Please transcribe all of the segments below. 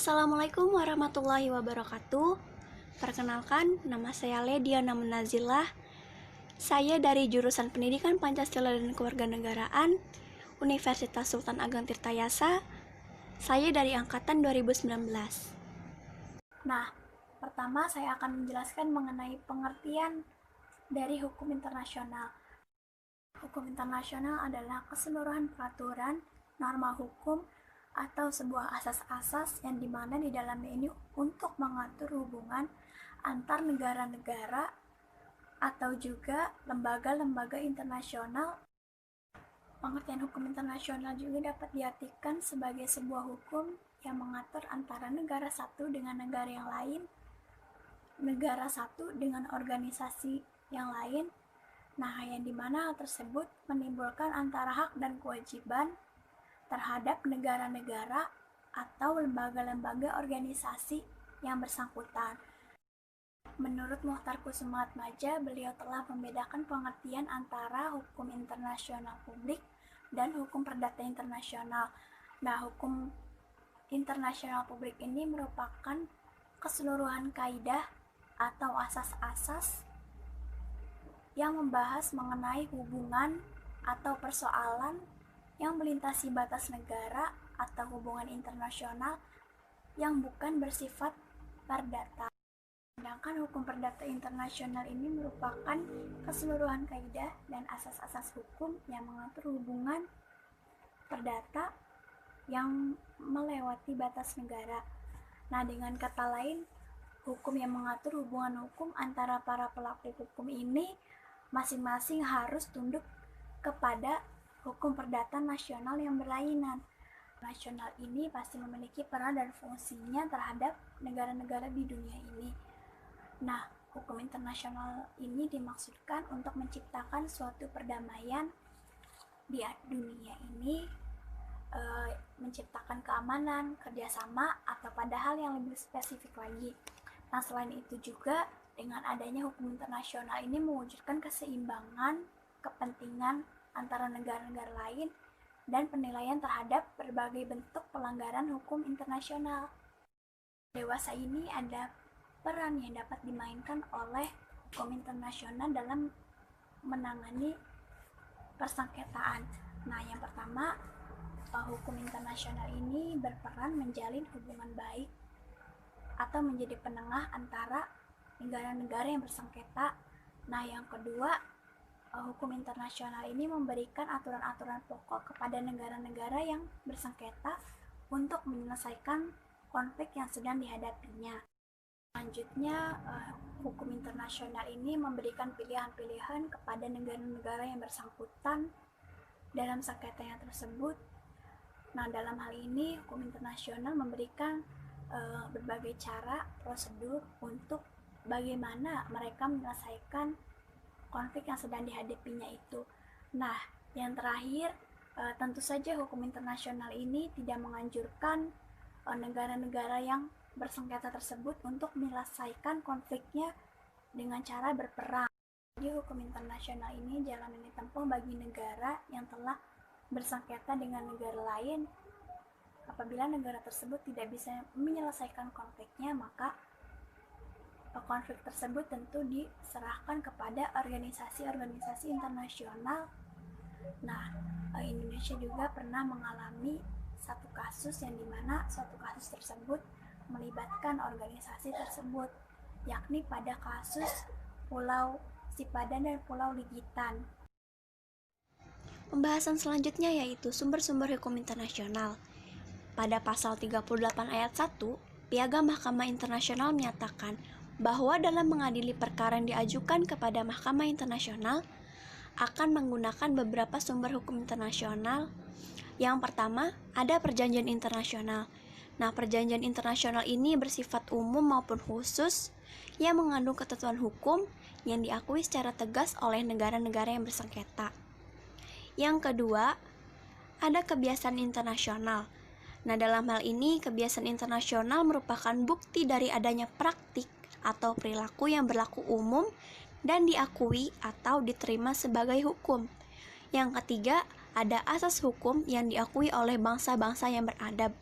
Assalamualaikum warahmatullahi wabarakatuh. Perkenalkan, nama saya Lediana Munazilah. Saya dari jurusan Pendidikan Pancasila dan Kewarganegaraan, Universitas Sultan Ageng Tirtayasa. Saya dari angkatan 2019. Nah, pertama saya akan menjelaskan mengenai pengertian dari hukum internasional. Hukum internasional adalah keseluruhan peraturan, norma hukum, atau sebuah asas-asas yang dimana di dalamnya ini untuk mengatur hubungan antar negara-negara atau juga lembaga-lembaga internasional. Pengertian hukum internasional juga dapat diartikan sebagai sebuah hukum yang mengatur antara negara satu dengan negara yang lain, negara satu dengan organisasi yang lain. Nah, yang dimana hal tersebut menimbulkan antara hak dan kewajiban terhadap negara-negara atau lembaga-lembaga organisasi yang bersangkutan. Menurut Muhtar Kusumaatmadja, beliau telah membedakan pengertian antara hukum internasional publik dan hukum perdata internasional. Nah, hukum internasional publik ini merupakan keseluruhan kaidah atau asas-asas yang membahas mengenai hubungan atau persoalan yang melintasi batas negara atau hubungan internasional yang bukan bersifat perdata. Sedangkan hukum perdata internasional ini merupakan keseluruhan kaidah dan asas-asas hukum yang mengatur hubungan perdata yang melewati batas negara. Nah, dengan kata lain, hukum yang mengatur hubungan hukum antara para pelaku hukum ini masing-masing harus tunduk kepada hukum perdata nasional yang berlainan. Nasional ini pasti memiliki peran dan fungsinya terhadap negara-negara di dunia ini. Nah, hukum internasional ini dimaksudkan untuk menciptakan suatu perdamaian di dunia ini, menciptakan keamanan, kerjasama, atau pada hal yang lebih spesifik lagi. Nah, selain itu juga dengan adanya hukum internasional ini mewujudkan keseimbangan kepentingan antara negara-negara lain dan penilaian terhadap berbagai bentuk pelanggaran hukum internasional. Dewasa ini ada peran yang dapat dimainkan oleh hukum internasional dalam menangani persengketaan. Nah, yang pertama, hukum internasional ini berperan menjalin hubungan baik atau menjadi penengah antara negara-negara yang bersengketa. Nah, yang kedua, hukum internasional ini memberikan aturan-aturan pokok kepada negara-negara yang bersengketa untuk menyelesaikan konflik yang sedang dihadapinya. Selanjutnya, hukum internasional ini memberikan pilihan-pilihan kepada negara-negara yang bersangkutan dalam sengketanya tersebut. Nah, dalam hal ini, hukum internasional memberikan berbagai cara, prosedur untuk bagaimana mereka menyelesaikan konflik yang sedang dihadapinya itu. Nah, yang terakhir, tentu saja hukum internasional ini tidak menganjurkan negara-negara yang bersengketa tersebut untuk menyelesaikan konfliknya dengan cara berperang. Jadi, hukum internasional ini jalan yang ditempuh bagi negara yang telah bersengketa dengan negara lain. Apabila negara tersebut tidak bisa menyelesaikan konfliknya, maka konflik tersebut tentu diserahkan kepada organisasi-organisasi internasional. Nah, Indonesia juga pernah mengalami satu kasus yang dimana suatu kasus tersebut melibatkan organisasi tersebut, yakni pada kasus Pulau Sipadan dan Pulau Ligitan. Pembahasan selanjutnya yaitu sumber-sumber hukum internasional. Pada pasal 38 ayat 1, Piagam Mahkamah Internasional menyatakan bahwa dalam mengadili perkara yang diajukan kepada Mahkamah Internasional akan menggunakan beberapa sumber hukum internasional. Yang pertama, ada perjanjian internasional. Nah, perjanjian internasional ini bersifat umum maupun khusus yang mengandung ketentuan hukum yang diakui secara tegas oleh negara-negara yang bersengketa. Yang kedua, ada kebiasaan internasional. Nah, dalam hal ini, kebiasaan internasional merupakan bukti dari adanya praktik atau perilaku yang berlaku umum dan diakui atau diterima sebagai hukum. Yang ketiga, ada asas hukum yang diakui oleh bangsa-bangsa yang beradab.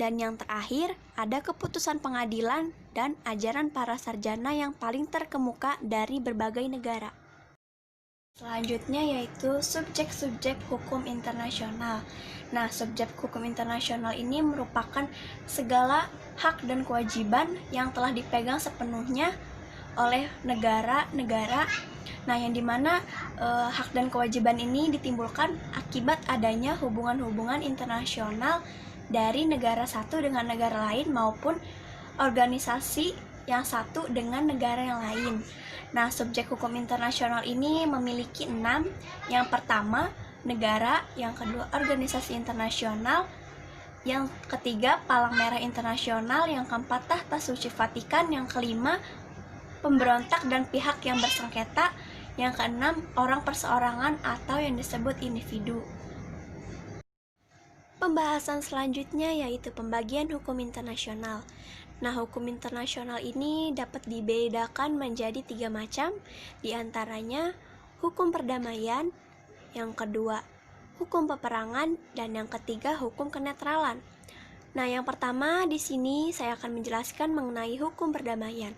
Dan yang terakhir, ada keputusan pengadilan dan ajaran para sarjana yang paling terkemuka dari berbagai negara. Selanjutnya yaitu subjek-subjek hukum internasional. Nah, subjek hukum internasional ini merupakan segala hak dan kewajiban yang telah dipegang sepenuhnya oleh negara-negara. Nah, yang dimana hak dan kewajiban ini ditimbulkan akibat adanya hubungan-hubungan internasional dari negara satu dengan negara lain maupun organisasi yang satu dengan negara yang lain. Nah, subjek hukum internasional ini memiliki 6. Yang pertama, negara. Yang kedua, organisasi internasional. Yang ketiga, Palang Merah Internasional. Yang keempat, Tahta Suci Vatikan. Yang kelima, pemberontak dan pihak yang bersengketa. Yang keenam, orang perseorangan atau yang disebut individu. Pembahasan selanjutnya yaitu pembagian hukum internasional. Nah, hukum internasional ini dapat dibedakan menjadi 3 macam, diantaranya hukum perdamaian, yang kedua hukum peperangan, dan yang ketiga hukum kenetralan. Nah, yang pertama di sini saya akan menjelaskan mengenai hukum perdamaian.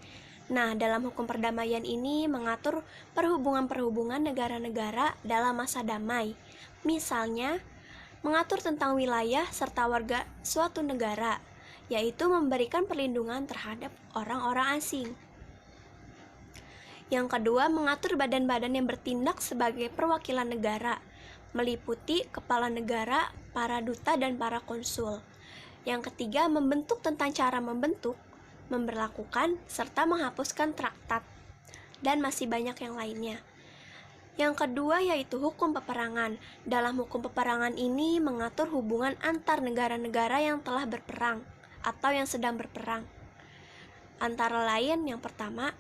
Nah, dalam hukum perdamaian ini mengatur perhubungan-perhubungan negara-negara dalam masa damai. Misalnya, mengatur tentang wilayah serta warga suatu negara, yaitu memberikan perlindungan terhadap orang-orang asing. Yang kedua, mengatur badan-badan yang bertindak sebagai perwakilan negara, meliputi kepala negara, para duta, dan para konsul. Yang ketiga, membentuk tentang cara membentuk, memberlakukan, serta menghapuskan traktat, dan masih banyak yang lainnya. Yang kedua yaitu hukum peperangan. Dalam hukum peperangan ini mengatur hubungan antar negara-negara yang telah berperang atau yang sedang berperang. Antara lain, yang pertama,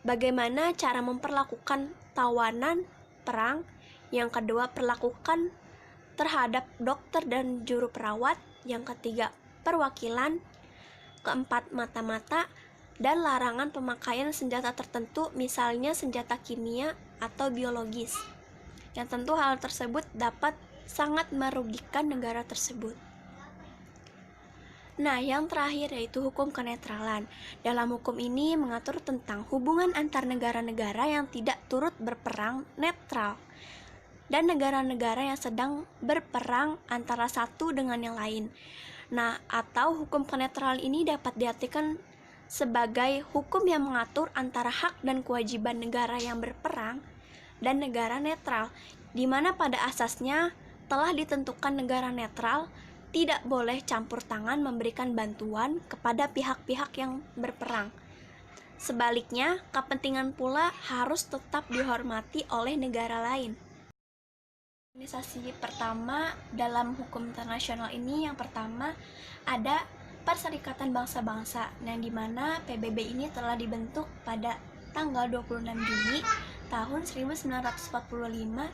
bagaimana cara memperlakukan tawanan perang. Yang kedua, perlakukan terhadap dokter dan juru perawat. Yang ketiga, perwakilan. Keempat, mata-mata. Dan larangan pemakaian senjata tertentu, misalnya senjata kimia atau biologis, yang tentu hal tersebut dapat sangat merugikan negara tersebut. Nah, yang terakhir yaitu hukum kenetralan. Dalam hukum ini mengatur tentang hubungan antar negara-negara yang tidak turut berperang netral dan negara-negara yang sedang berperang antara satu dengan yang lain. Nah, atau hukum kenetralan ini dapat diartikan sebagai hukum yang mengatur antara hak dan kewajiban negara yang berperang dan negara netral, di mana pada asasnya telah ditentukan negara netral tidak boleh campur tangan memberikan bantuan kepada pihak-pihak yang berperang. Sebaliknya, kepentingan pula harus tetap dihormati oleh negara lain. Organisasi pertama dalam hukum internasional ini yang pertama ada Perserikatan Bangsa-Bangsa, yang dimana PBB ini telah dibentuk pada tanggal 26 Juni tahun 1945,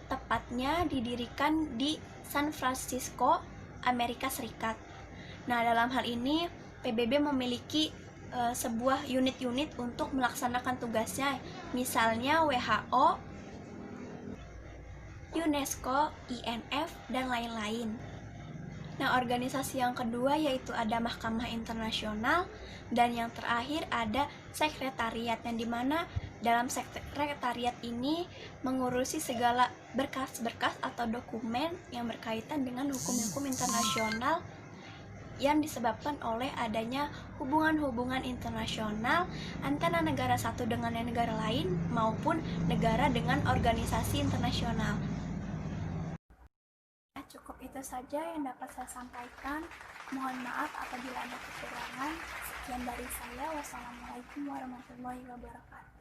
tepatnya didirikan di San Francisco, Amerika Serikat. Nah, dalam hal ini PBB memiliki sebuah unit-unit untuk melaksanakan tugasnya, misalnya WHO, UNESCO, INF, dan lain-lain. Nah, organisasi yang kedua yaitu ada Mahkamah Internasional, dan yang terakhir ada Sekretariat, yang dimana dalam sekretariat ini mengurusi segala berkas-berkas atau dokumen yang berkaitan dengan hukum-hukum internasional yang disebabkan oleh adanya hubungan-hubungan internasional antara negara satu dengan negara lain maupun negara dengan organisasi internasional. Cukup itu saja yang dapat saya sampaikan. Mohon maaf apabila ada kekurangan. Sekian dari saya. Wassalamualaikum warahmatullahi wabarakatuh.